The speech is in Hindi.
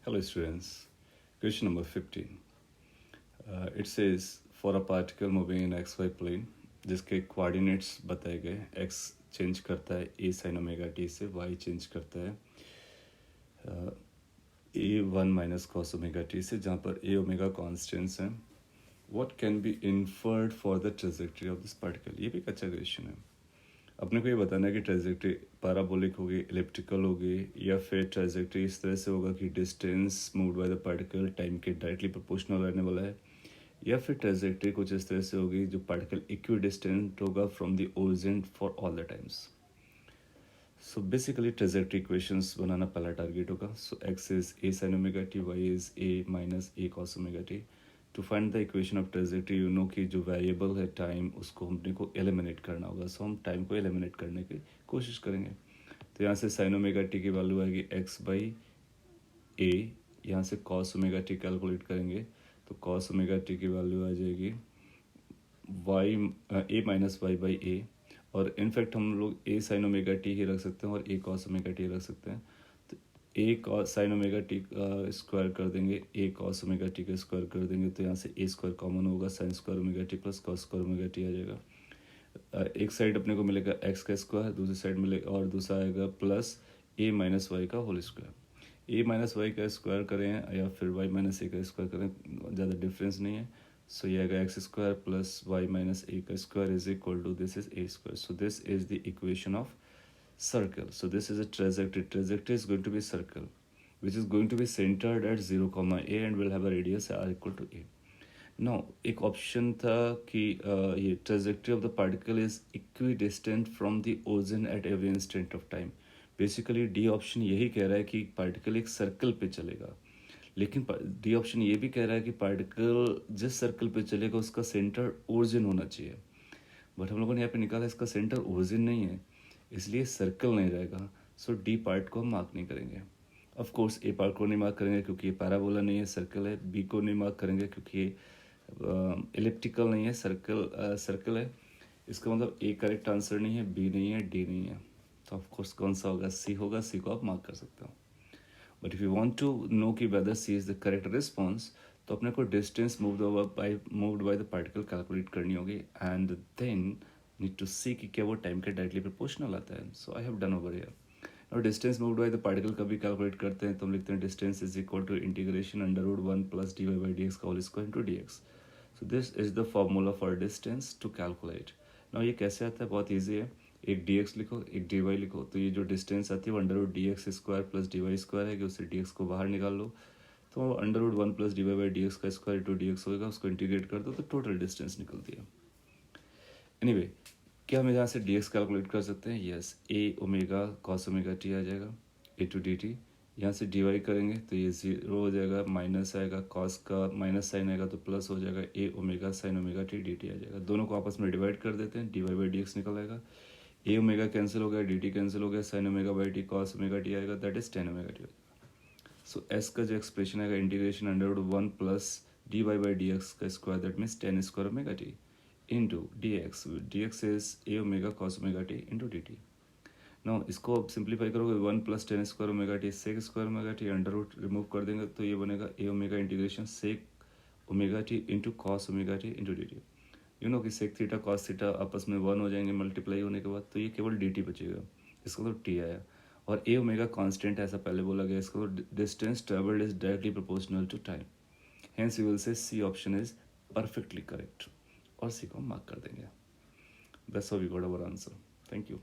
Hello students, question number 15. It says for a particle moving in xy plane जिसके coordinates बताए गए x चेंज करता है a sin omega t से y चेंज करता है a1 minus cos omega t से जहाँ पर a omega constants हैं. What can be inferred for the trajectory of this particle? ये भी एक अच्छा क्वेश्चन है. अपने को ये बताना है कि ट्रेजेक्ट्री पैराबोलिक होगी, एलिप्टिकल होगी, या फिर ट्रेजेक्ट्री इस तरह से होगा कि distance moved by the particle time के डायरेक्टली प्रोपोर्शनल रहने वाला है, या फिर ट्रेजेक्ट्री कुछ इस तरह से होगी जो पार्टिकल इक्वी डिस्टेंट होगा from the origin for all the times. So basically trajectory equations बनाना पहला टारगेट होगा. So x is a sine omega t, y is a minus a cos omega t. To find the equation of trajectory you know कि जो वेरिएबल है टाइम उसको हमने को एलिमिनेट करना होगा. सो हम टाइम को एलिमिनेट करने की कोशिश करेंगे. तो यहाँ से साइन ओमेगा टी की वैल्यू आएगी एक्स बाई ए. यहाँ से कॉस ओमेगा टी कैलकुलेट करेंगे तो कॉस ओमेगा टी की वैल्यू आ जाएगी y a minus y by a. और इनफैक्ट हम लोग ए साइन ओमेगा टी ही रख सकते हैं और ए कॉस ओमेगा टी रख सकते हैं. तो a cos sine omega t का स्क्वायर कर देंगे, ए कॉस ओमेगा टी का स्क्वायर कर देंगे तो यहाँ से ए स्क्वायर कॉमन होगा, sine square omega t plus cos square omega t आ जाएगा. एक साइड अपने को मिलेगा एक्स का स्क्वायर, दूसरी साइड मिलेगा और दूसरा आएगा प्लस ए माइनस वाई का होल स्क्वायर. ए माइनस वाई का स्क्वायर करें या फिर वाई माइनस ए का स्क्वायर करें, ज़्यादा डिफरेंस नहीं है. सो ये आएगा x square plus y minus a का square is equal to this is a square. So this is the equation of circle. So this is a trajectory. Trajectory is going to be circle, which is going to be centered at 0, a and will have a radius r equal to a. Now एक ऑप्शन था कि ये trajectory of the particle is equidistant from the origin at every instant of time. Basically D option यही कह रहा है कि पार्टिकल एक सर्कल पे चलेगा, लेकिन डी ऑप्शन ये भी कह रहा है कि पार्टिकल जिस सर्कल पे चलेगा उसका सेंटर ओरिजिन होना चाहिए. बट हम लोगों ने यहाँ पे निकाला इसका सेंटर ओरिजिन नहीं है, इसलिए सर्कल नहीं रहेगा. सो डी पार्ट को हम मार्क नहीं करेंगे. ऑफ कोर्स ए पार्ट को नहीं मार्क करेंगे क्योंकि ये पैराबोला नहीं है, सर्कल है. बी को नहीं मार्क करेंगे क्योंकि ये एलिप्टिकल नहीं है, सर्कल है. इसका मतलब ए करेक्ट आंसर नहीं है, बी नहीं है, डी नहीं है. तो ऑफ कोर्स कौन सा होगा? सी होगा. सी को आप मार्क कर सकते हो. But if you want to know कि whether c is the correct response तो अपने को distance moved by the particle calculate करनी होगी and then need to see कि क्या वो टाइम के डायरेक्टली प्रोपोर्शनल आता है. So I have done over here. और distance moved by the particle कभी कैलकुलेट करते हैं तो हम लिखते हैं distance is equal to integration under root 1 plus d y by d x का whole square into d x. So this is the formula for distance to calculate. Now ये कैसे आता है? बहुत ईजी है. एक डी एक्स लिखो, एक डी वाई लिखो. तो ये जो डिस्टेंस आती है वो under root d x square plus d y square है कि उससे डी एक्स को बाहर निकाल लो तो under root 1 plus d y by d x का स्क्वायर इंटू डी एक्स होगा. उसको इंटीग्रेट कर दो तो टोटल डिस्टेंस निकलती है. एनीवे क्या हम यहाँ से डी एक्स कैलकुलेट कर सकते हैं? यस. ए ओमेगा कॉस ओमेगा टी आ जाएगा, ए टू डी टी. यहाँ से डी वाई करेंगे तो ये जीरो हो जाएगा, माइनस आएगा, कॉस का माइनस साइन आएगा तो प्लस हो जाएगा, a omega sine omega t d t आ जाएगा. दोनों को आपस में डिवाइड कर देते हैं, d y by d x निकल आएगा. ए ओमेगा कैंसिल हो गया, डी टी कैंसिल हो गया, sine omega by t cos omega t आएगा, that is tan omega t. So s का जो एक्सप्रेशन आएगा integration under root 1 plus d y by d x का square that means tan square omega t into dx. dx is a omega cos omega t into dt. Now इसको अब सिंप्लीफाई करोगे 1 plus ten square omega t sec square omega t under root remove कर देंगे तो ये बनेगा a omega integration sec omega t into cos omega t into d t. You know कि सेक थीटा कॉस थीटा आपस में 1 हो जाएंगे मल्टीप्लाई होने के बाद, तो ये केवल डी टी बचेगा. इसका तो टी आया. और a ओमेगा कॉन्स्टेंट ऐसा पहले बोला गया. इसका तो distance travelled is directly proportional to time. Hence you will say C option is perfectly correct और सी को मार्क कर देंगे. That's how we got our answer. Thank you.